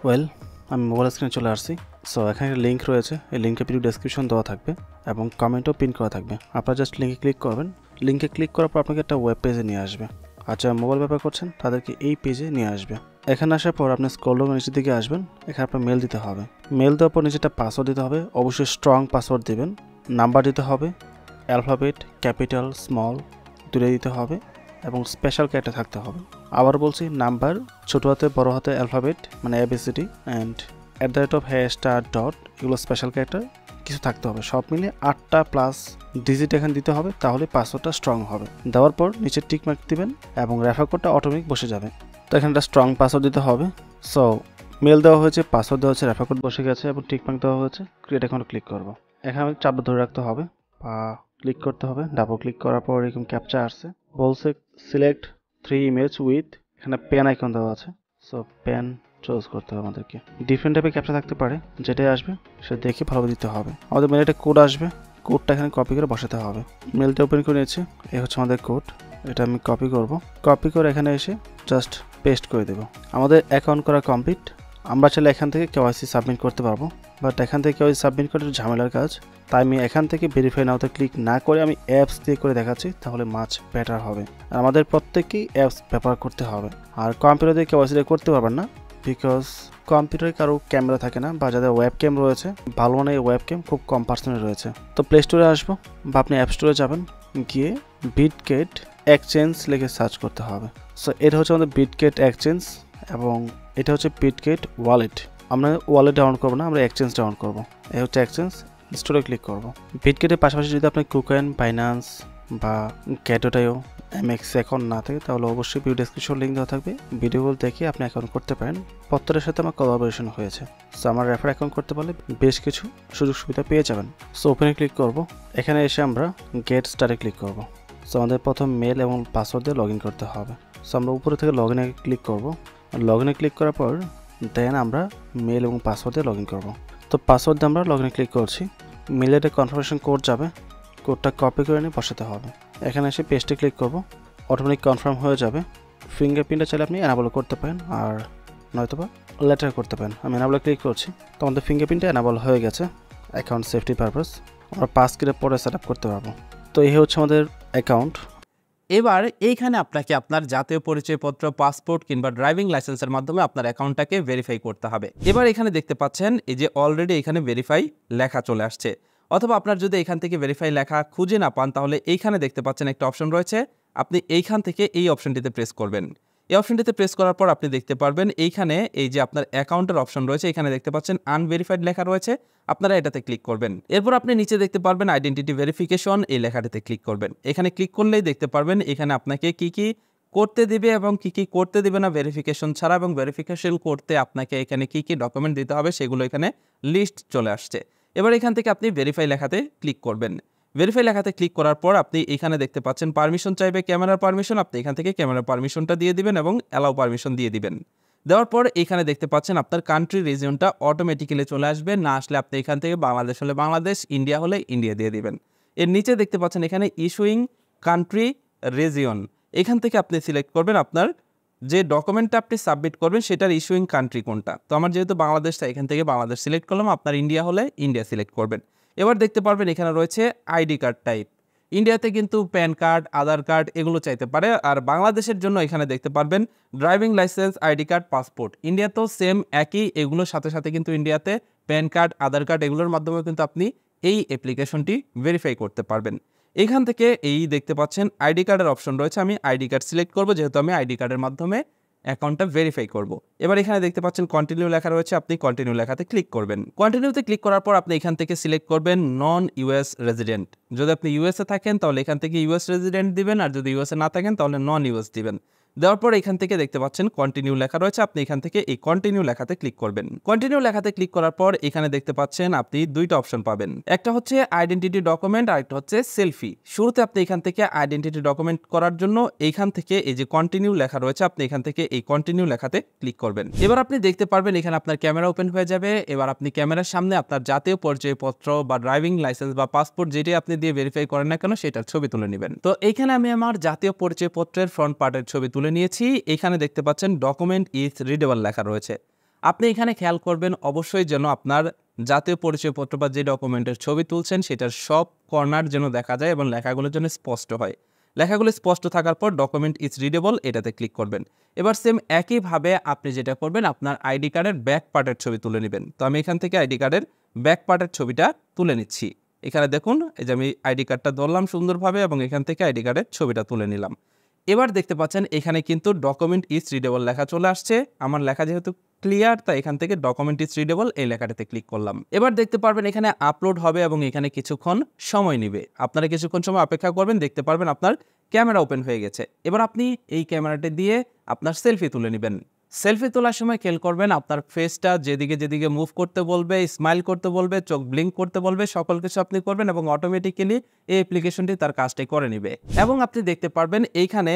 Well, আমি mobile স্ক্রিনে চলে আসছি। সো এখানে একটা লিঙ্ক রয়েছে, এই লিঙ্কে ভিডিও ডেসক্রিপশন দেওয়া থাকবে এবং কমেন্টও পিন করা থাকবে। আপনারা জাস্ট লিঙ্কে ক্লিক করবেন। লিঙ্কে ক্লিক করার পর আপনাকে একটা ওয়েব পেজে নিয়ে আসবে। আর যারা মোবাইল ব্যবহার করছেন তাদেরকে এই পেজে নিয়ে আসবে। এখানে আসার পর আপনি স্ক্রল ডাউন নিচের দিকে আসবেন। এখানে আপনার মেল দিতে হবে। মেল দেওয়ার পর নিচে একটা পাসওয়ার্ড দিতে হবে। অবশ্যই স্ট্রং পাসওয়ার্ড দিবেন। নাম্বার দিতে হবে, অ্যালফাবেট, ক্যাপিটাল, স্মল দুটোই দিতে হবে এবং স্পেশাল ক্যারেক্টার থাকতে হবে। আবার বলছি, নাম্বার ছোটো হাতে বড় হাতে অ্যালফাবেট মানে ABCD অ্যান্ড @# ডট এগুলো স্পেশাল ক্যারেক্টার কিছু থাকতে হবে। সব মিলে 8টা প্লাস ডিজিট এখানে দিতে হবে, তাহলে পাসওয়ার্ডটা স্ট্রং হবে। দেওয়ার পর নিচে টিক মার্ক দিবেন এবং রেফার কোডটা অটোমেটিক বসে যাবে। তো এখানে একটা স্ট্রং পাসওয়ার্ড দিতে হবে। সো মেল দেওয়া হয়েছে, পাসওয়ার্ড দেওয়া হয়েছে, রেফার কোড বসে গেছে এবং টিক মার্ক দেওয়া হয়েছে। ক্রিয়েট অ্যাকাউন্টে ক্লিক করব। এখানে চাপটা ধরে রাখতে হবে বা ক্লিক করতে হবে। ডাবল ক্লিক করার পর এরকম ক্যাপচা আসছে, বলছে সিলেক্ট 3 ইমেজ উইথ, এখানে পেন আইকন দেওয়া আছে। সো পেন চুজ করতে হবে আমাদেরকে। ডিফারেন্ট টাইপের ক্যাপচা থাকতে পারে, যেটাই আসবে সে দেখে ভালোভাবে দিতে হবে। আমাদের মেলে একটা কোড আসবে, কোডটা এখানে কপি করে বসাতে হবে। মেলটা ওপেন করে নিয়েছি, এই হচ্ছে আমাদের কোড। এটা আমি কপি করব। কপি করে এখানে এসে জাস্ট পেস্ট করে দেব। আমাদের অ্যাকাউন্ট করা কমপ্লিট। আমরা চাইলে এখান থেকে KYC সাবমিট করতে পারবো, বাট এখান থেকে KYC সাবমিট করে ঝামেলার কাজ। তাই আমি এখান থেকে ভেরিফাই নাওতে ক্লিক না করে আমি অ্যাপস দিয়ে করে দেখাচ্ছি, তাহলে মাছ বেটার হবে। আর আমাদের প্রত্যেককেই অ্যাপস ব্যবহার করতে হবে। আর কম্পিউটার দিয়ে KYC করতে পারবেন না, বিকজ কম্পিউটারে কারো ক্যামেরা থাকে না, বা যাদের ওয়েব ক্যাম রয়েছে ভালো মানের ওয়েব ক্যাম খুব কম পার্সেন্টে রয়েছে। তো প্লে স্টোরে আসবো বা আপনি অ্যাপ স্টোরে যাবেন, গিয়ে বিটগেট এক্সচেঞ্জ লিখে সার্চ করতে হবে। সো এটা হচ্ছে আমাদের বিটগেট এক্সচেঞ্জ এবং এটা হচ্ছে বিটগেট ওয়ালেট। আমরা ওয়ালেট ডাউনলোড করবো না, আমরা এক্সচেঞ্জ ডাউনলোড করবো। এই হচ্ছে এক্সচেঞ্জ, স্টোরে ক্লিক করবো। বিটগেটের পাশাপাশি যদি আপনার কুকয়েন, বাইন্যান্স বা গেটোটাইও MX অ্যাকাউন্ট না থাকে, তাহলে অবশ্যই ভিডিও ডেসক্রিপশন লিঙ্ক দেওয়া থাকবে, ভিডিওগুলো দেখে আপনি অ্যাকাউন্ট করতে পারেন। প্রত্যেকের সাথে আমার কোলাবোরেশন হয়েছে। সো আমার রেফার অ্যাকাউন্ট করতে পারলে বেশ কিছু সুযোগ সুবিধা পেয়ে যাবেন। সো ওপেনে ক্লিক করব। এখানে এসে আমরা গেট স্টার্টে ক্লিক করব। সো আমাদের প্রথম মেল এবং পাসওয়ার্ড দিয়ে লগ ইন করতে হবে। সো আমরা উপরে থেকে লগ ইনে ক্লিক করব। লগ ইনে ক্লিক করার পর দেন আমরা মেল এবং পাসওয়ার্ড দিয়ে লগ ইন করবো। তো পাসওয়ার্ড দিয়ে আমরা লগ ইনে ক্লিক করছি। মেলের কনফার্মেশন কোড যাবে, কোডটা কপি করে নিয়ে বসাতে হবে। এখানে এসে পেস্টে ক্লিক করব, অটোমেটিক কনফার্ম হয়ে যাবে। ফিঙ্গারপ্রিন্টটা চাইলে আপনি এনাবল করতে পারেন, আর নয়তোবা লেটার করতে পারেন। আমি এনাবলে ক্লিক করছি, তো আমাদের ফিঙ্গারপ্রিন্টটা এনাবল হয়ে গেছে। অ্যাকাউন্ট সেফটি পারপাস আমরা পাসকিটা পরে সেট আপ করতে পারবো। তো এই হচ্ছে আমাদের অ্যাকাউন্ট। এবার এইখানে আপনাকে আপনার জাতীয় পরিচয়পত্র, পাসপোর্ট কিংবা ড্রাইভিং লাইসেন্সের মাধ্যমে আপনার অ্যাকাউন্টটাকে ভেরিফাই করতে হবে। এবার এখানে দেখতে পাচ্ছেন এই যে অলরেডি এখানে ভেরিফাই লেখা চলে আসছে। অথবা আপনার যদি এখান থেকে ভেরিফাই লেখা খুঁজে না পান, তাহলে এইখানে দেখতে পাচ্ছেন একটা অপশন রয়েছে, আপনি এইখান থেকে এই অপশনটিতে প্রেস করবেন। এই অপশনটিতে প্রেস করার পর আপনি দেখতে পারবেন এইখানে এই যে আপনার অ্যাকাউন্টের অপশন রয়েছে, এখানে দেখতে পাচ্ছেন আনভেরিফাইড লেখা রয়েছে, আপনারা এটাতে ক্লিক করবেন। এরপর আপনি নিচে দেখতে পারবেন আইডেন্টিটি ভেরিফিকেশন, এই লেখাটিতে ক্লিক করবেন। এখানে ক্লিক করলেই দেখতে পারবেন এখানে আপনাকে কি কি করতে দিবে এবং কি কি করতে দিবে না ভেরিফিকেশন ছাড়া, এবং ভেরিফিকেশন করতে আপনাকে এখানে কি কি ডকুমেন্ট দিতে হবে সেগুলো এখানে লিস্ট চলে আসছে। এবার এখান থেকে আপনি ভেরিফাই লেখাতে ক্লিক করবেন। ভেরিফাই লেখাতে ক্লিক করার পর আপনি এখানে দেখতে পাচ্ছেন পারমিশন চাইবে, ক্যামেরার পারমিশন, আপনি এখান থেকে ক্যামেরার পারমিশনটা দিয়ে দিবেন এবং অ্যালাউ পারমিশন দিয়ে দিবেন। দেওয়ার পর এখানে দেখতে পাচ্ছেন আপনার কান্ট্রি রিজিয়নটা অটোমেটিক্যালি চলে আসবে। না আসলে আপনি এখান থেকে বাংলাদেশ হলে বাংলাদেশ, ইন্ডিয়া হলে ইন্ডিয়া দিয়ে দিবেন। এর নিচে দেখতে পাচ্ছেন এখানে ইস্যুইং কান্ট্রি রিজিয়ন, এখান থেকে আপনি সিলেক্ট করবেন আপনার যে ডকুমেন্টটা আপনি সাবমিট করবেন সেটার ইস্যুইং কান্ট্রি কোনটা। তো আমার যেহেতু বাংলাদেশ, তাই এখান থেকে বাংলাদেশ সিলেক্ট করলাম। আপনার ইন্ডিয়া হলে ইন্ডিয়া সিলেক্ট করবেন। এবার দেখতে পারবেন এখানে রয়েছে আইডি কার্ড টাইপ। ইন্ডিয়াতে কিন্তু প্যান কার্ড, আধার কার্ড এগুলো চাইতে পারে, আর বাংলাদেশের জন্য এখানে দেখতে পারবেন driving licence, ID card, passport. ইন্ডিয়াতেও সেম একই, এগুলোর সাথে সাথে কিন্তু ইন্ডিয়াতে প্যান কার্ড, আধার কার্ড এগুলোর মাধ্যমে কিন্তু আপনি এই অ্যাপ্লিকেশনটি ভেরিফাই করতে পারবেন। এখান থেকে এই দেখতে পাচ্ছেন আইডি কার্ডের অপশন রয়েছে, আমি আইডি কার্ড সিলেক্ট করব, যেহেতু আমি আইডি কার্ডের মাধ্যমে অ্যাকাউন্টটা ভেরিফাই করব। এবার এখানে দেখতে পাচ্ছেন কন্টিনিউ লেখা রয়েছে, আপনি কন্টিনিউ লেখাতে ক্লিক করবেন। কন্টিনিউতে ক্লিক করার পর আপনি এখান থেকে সিলেক্ট করবেন নন ইউএস রেজিডেন্ট। যদি আপনি ইউএসএ থাকেন তাহলে এখান থেকে ইউএস রেজিডেন্ট দিবেন, আর যদি ইউএসএ না থাকেন তাহলে নন ইউএস দিবেন। দেওয়ার পর এখান থেকে দেখতে পাচ্ছেন কন্টিনিউ লেখা রয়েছে, আপনি এখান থেকে এই কন্টিনিউ লেখাতে ক্লিক করবেন। কন্টিনিউ লেখাতে ক্লিক করার পর এখানে দেখতে পাচ্ছেন আপনি দুইটা অপশন পাবেন, একটা হচ্ছে আইডেন্টিটি ডকুমেন্ট আর একটা হচ্ছে সেলফি। শুরুতে আপনি এখান থেকে আইডেন্টিটি ডকুমেন্ট করার জন্য এইখান থেকে এই যে কন্টিনিউ লেখা রয়েছে, আপনি এখান থেকে এই কন্টিনিউ লেখাতে ক্লিক করবেন। এবার আপনি দেখতে পারবেন এখানে আপনার ক্যামেরা ওপেন হয়ে যাবে। এবার আপনি ক্যামেরার সামনে আপনার জাতীয় পরিচয়পত্র বা ড্রাইভিং লাইসেন্স বা পাসপোর্ট যেটি আপনি দিয়ে ভেরিফাই করেন না কেন সেটার ছবি তুলে নেবেন। তো এইখানে আমি আমার জাতীয় পরিচয়পত্রের ফ্রন্ট পার্টের ছবি তুলে নিয়েছি। এখানে দেখতে পাচ্ছেন ডকুমেন্ট ইজ রিডেবল লেখা রয়েছে। আপনি এখানে খেয়াল করবেন অবশ্যই যেন আপনার জাতীয় পরিচয়পত্র বা যে ডকুমেন্টের ছবি তুলছেন সেটার সব কর্নার যেন দেখা যায় এবং লেখাগুলো যেন স্পষ্ট হয়। লেখাগুলো স্পষ্ট থাকার পর ডকুমেন্ট ইজ রিডেবল এটাতে ক্লিক করবেন। এবার সেম একইভাবে আপনি যেটা করবেন আপনার আইডি কার্ডের ব্যাক পার্টের ছবি তুলে নেবেন। তো আমি এখান থেকে আইডি কার্ডের ব্যাক পার্টের ছবিটা তুলে নিচ্ছি। এখানে দেখুন এই যে আমি আইডি কার্ডটা ধরলাম সুন্দরভাবে এবং এখান থেকে আইডি কার্ডের ছবিটা তুলে নিলাম। এবার দেখতে পাচ্ছেন এখানে কিন্তু ডকুমেন্ট ইজ রিডেবল লেখা চলে আসছে। আমার লেখা যেহেতু ক্লিয়ার তাই এখান থেকে ডকুমেন্ট ইজ রিডেবল এই লেখাটাতে ক্লিক করলাম। এবার দেখতে পারবেন এখানে আপলোড হবে এবং এখানে কিছুক্ষণ সময় নেবে। আপনারা কিছুক্ষণ সময় অপেক্ষা করবেন, দেখতে পারবেন আপনার ক্যামেরা ওপেন হয়ে গেছে। এবার আপনি এই ক্যামেরাটি দিয়ে আপনার সেলফি তুলে নেবেন। সেলফি তোলার সময় খেয়াল করবেন আপনার ফেসটা যেদিকে যেদিকে মুভ করতে বলবে, স্মাইল করতে বলবে, চোখ ব্লিঙ্ক করতে বলবে, সকল কিছু আপনি করবেন এবং অটোমেটিক্যালি এই অ্যাপ্লিকেশনটি তার কাজটাই করে নেবে। এবং আপনি দেখতে পারবেন এইখানে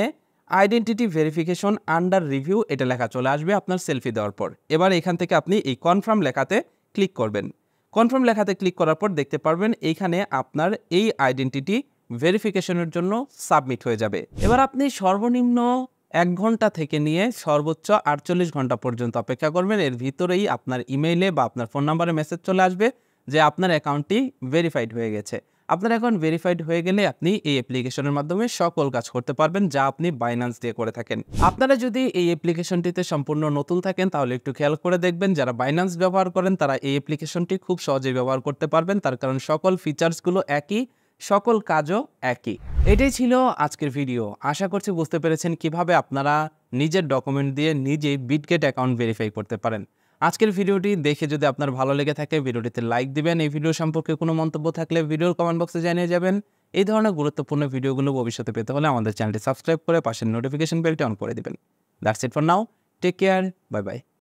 আইডেন্টিটি ভেরিফিকেশন আন্ডার রিভিউ এটা লেখা চলে আসবে আপনার সেলফি দেওয়ার পর। এবার এখান থেকে আপনি এই কনফার্ম লেখাতে ক্লিক করবেন। কনফার্ম লেখাতে ক্লিক করার পর দেখতে পারবেন এইখানে আপনার এই আইডেন্টিটি ভেরিফিকেশনের জন্য সাবমিট হয়ে যাবে। এবার আপনি সর্বনিম্ন 1 ঘন্টা থেকে নিয়ে সর্বোচ্চ 48 ঘন্টা পর্যন্ত অপেক্ষা করবেন। এর ভিতরেই আপনার ইমেইলে বা আপনার ফোন নাম্বারে মেসেজ চলে আসবে যে আপনার অ্যাকাউন্টটি ভেরিফাইড হয়ে গেছে। আপনার অ্যাকাউন্ট ভেরিফাইড হয়ে গেলে আপনি এই অ্যাপ্লিকেশনের মাধ্যমে সকল কাজ করতে পারবেন যা আপনি বাইন্যান্স দিয়ে করে থাকেন। আপনারা যদি এই অ্যাপ্লিকেশনটিতে সম্পূর্ণ নতুন থাকেন তাহলে একটু খেয়াল করে দেখবেন, যারা বাইন্যান্স ব্যবহার করেন তারা এই অ্যাপ্লিকেশনটি খুব সহজেই ব্যবহার করতে পারবেন, তার কারণ সকল ফিচার্সগুলো একই, সকল কাজও একই। এটাই ছিল আজকের ভিডিও। আশা করছি বুঝতে পেরেছেন কিভাবে আপনারা নিজের ডকুমেন্ট দিয়ে নিজেই বিটগেট অ্যাকাউন্ট ভেরিফাই করতে পারেন। আজকের ভিডিওটি দেখে যদি আপনার ভালো লেগে থাকে ভিডিওটিতে লাইক দিবেন। এই ভিডিও সম্পর্কে কোনো মন্তব্য থাকলে ভিডিওর কমেন্ট বক্সে জানিয়ে যাবেন। এই ধরনের গুরুত্বপূর্ণ ভিডিওগুলো ভবিষ্যতে পেতে হলে আমাদের চ্যানেলটি সাবস্ক্রাইব করে পাশের নোটিফিকেশন বেলটি অন করে দিবেন। That's it for now, take care, bye by.